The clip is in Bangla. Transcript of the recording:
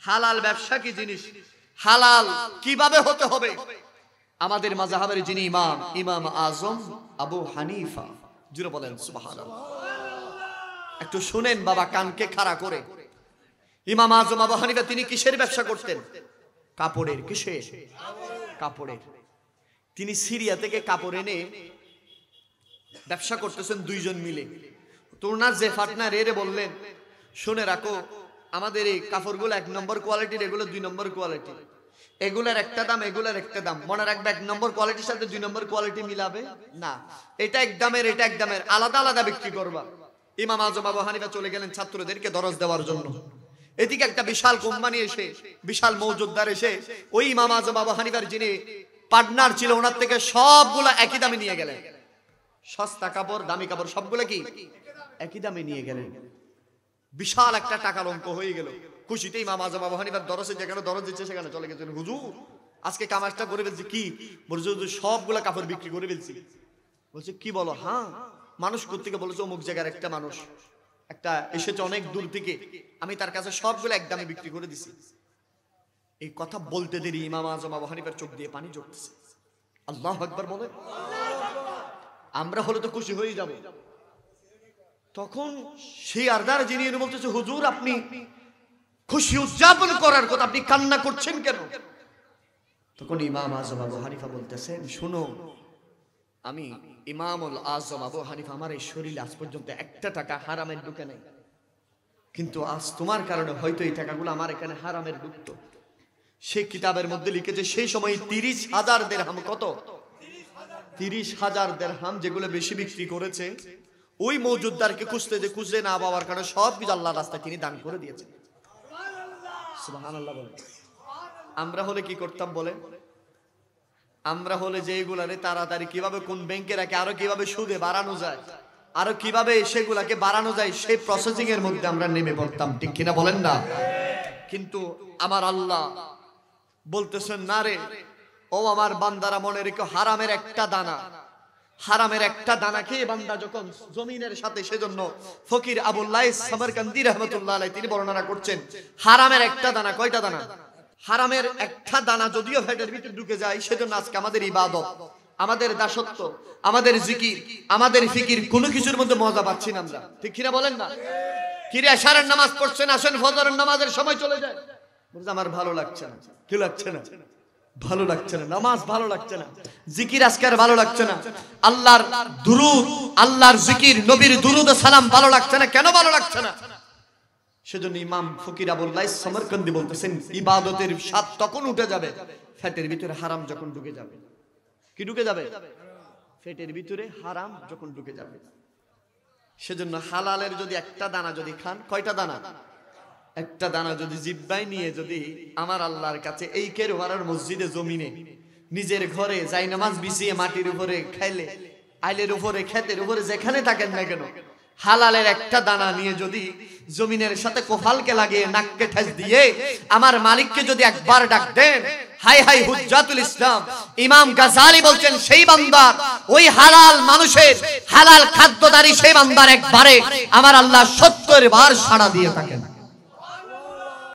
হালাল ব্যবসা কি জিনিস, হালাল কিভাবে হতে হবে। আমাদের মাযহাবের যিনি ইমাম, ইমাম আজম আবু হানিফা, জুড়ে বলেন সুবহানাল্লাহ। একটু শুনেন বাবা কানকে খাড়া করে। ইমাম আজম আবু হানিফা তিনি কিসের ব্যবসা করতেন? কাপড়ের। কিসের? কাপড়ের। তিনি সিরিয়া থেকে কাপড় এনে ব্যবসা করতেছেন দুইজন মিলে। তো ওনার যে পার্টনার এরে বললেন, শুনে রাখো আমাদের এই কাপড়গুলো 1 নম্বর কোয়ালিটির, এগুলো 2 নম্বর কোয়ালিটি, এগুলার একটা দাম, এগুলার একটা দাম। মনে রাখবে 1 নম্বর কোয়ালিটির সাথে 2 নম্বর কোয়ালিটি মিলাবে না, এটা এক দামের, এটা এক দামের, আলাদা আলাদা বিক্রি করবা। ইমাম আজম আবু হানিফা চলে গেলেন ছাত্রদেরকে দরজ দেওয়ার জন্য। এদিকে একটা বিশাল কোম্পানি এসে, বিশাল মৌজুদদার এসে ওই ইমাম আজম আবু হানিফার যিনি পার্টনার ছিল ওনার থেকে সবগুলা একই দামে নিয়ে গেলেন। সস্তা কাপড়, দামি কাপড় সবগুলা কি একই দামে নিয়ে গেলেন। বিশাল একটা টাকার অঙ্ক হয়ে গেল। খুশিতে ইমাম আজম আবু হানিফার দরজে যেখানে দরজ দিচ্ছে সেখানে চলে গেছেন, হুজুর আজকে কামাজটা করে ফেলছি। কি বলছে? সবগুলা কাপড় বিক্রি করে ফেলছি। বলছে কি বলো? হ্যাঁ। মানুষ কোত্থেকে? বলেছে অমুক জায়গার একটা মানুষ, একটা এসেছে অনেক দূর থেকে, আমি তার কাছে সবগুলো এক দামে বিক্রি করে দিছি। এই কথা বলতে দেরি ইমাম আজম আবু হানিফার চোখ দিয়ে পানি ঝরতেছে। আল্লাহু আকবার বলে। আমরা হলে তো খুশি হয়ে যাব। তখন সেই আরদার যিনি বলতেছে, হুজুর আপনি খুশি উদযাপন করার কথা, আপনি কান্না করছেন কেন? তখন ইমাম আজম আবু হানিফা বলতেছেন, শুনো আমি ইমামুল আজম আবু হানিফা, আমার এই শরীরে আজ পর্যন্ত একটা টাকা হারামের ঢুকে নাই, কিন্তু আজ তোমার কারণে হয়তো এই টাকাগুলো আমার এখানে হারামের ঢুকতো। সেই কিতাবের মধ্যে লিখেছে সেই সময় 30,000 দিরহাম, কত? 30,000 দিরহাম, যেগুলো বেশি বিক্রি করেছে ওই মৌজুদদারকে খুঁজতে যে খুঁজে না পাওয়ার কারণে সব কিছু আল্লাহর রাস্তায় তিনি দান করে দিয়েছেন। সুবহানাল্লাহ বলে। আমরা হলে কি করতাম বলে? আমরা হলে যে এগুলারে তাড়াতাড়ি কিভাবে কোন ব্যাংকে রাখে, আরো কিভাবে সুদে বাড়ানো যায়, আরো কিভাবে সেগুলাকে বাড়ানো যায়, সেই প্রসেসিং এর মধ্যে আমরা নেমে পড়তাম, ঠিক কিনা বলেন না? কিন্তু আমার আল্লাহ বলতেছেন, না রে ও আমার বান্দারা, মনে রেখো হারামের একটা দানা, হারামের একটা দানা খেয়ে বান্দা যখন জমিনের সাথে, সেজন্য ফকির আবুল লাইস সামারকান্দি রাহমাতুল্লাহ আলাইহি তিনি বর্ণনা করছেন, হারামের একটা দানা, কয়টা দানা? হারামের একটা দানা যদিও পেটের ভিতরে ঢুকে যায়, সেজন্য আজকে আমাদের ইবাদত, আমাদের দাসত্ব, আমাদের জিকির, আমাদের ফিকির, কোনো কিছুর মধ্যে মজা পাচ্ছি না আমরা, ঠিক কিনা বলেন না? কিরে আশারের নামাজ পড়ছেন, আসেন ফজরের নামাজের সময় চলে যায়, বলছে আমার ভালো লাগছে না। কি লাগছে না? ভালো লাগছে না, নামাজ ভালো লাগছে না, জিকির আজকে আর ভালো লাগছে না, আল্লাহর দুরূদ, আল্লাহর জিকির, নবীর দুরূদ ও সালাম ভালো লাগছে না। কেন ভালো লাগছে না? সেজন্য ইমাম ফকির আবুল লাইস সামারকান্দি বলতেছেন, ইবাদতের স্বাদ তখন উঠে যাবে পেটের ভিতরে হারাম যখন ঢুকে যাবে। কি ঢুকে যাবে? পেটের ভিতরে হারাম যখন ঢুকে যাবে। সেজন্য হালালের যদি একটা দানা যদি খান, কয়টা দানা? একটা দানা যদি জিব্বায় নিয়ে যদি আমার আল্লাহর কাছে এই কেরওয়ারার মসজিদে জমিনে নিজের ঘরে যাই নামাজ বিছিয়ে মাটির উপরে খাইলে, আইলের উপরে, ক্ষেতের উপরে, যেখানে থাকেন না কেন, হালালের একটা দানা নিয়ে যদি জমিনের সাথে কোফালকে লাগিয়ে নাককে ঠেস দিয়ে আমার মালিককে যদি একবার ডাক দেন, হাই হাই হুজ্জাতুল ইসলাম ইমাম গাজালি বলছেন, সেই বান্দার, ওই হালাল মানুষের, হালাল খাদ্যদারি সেই বান্দার একবারে আমার আল্লাহ 70 বার সাড়া দিয়ে থাকেন।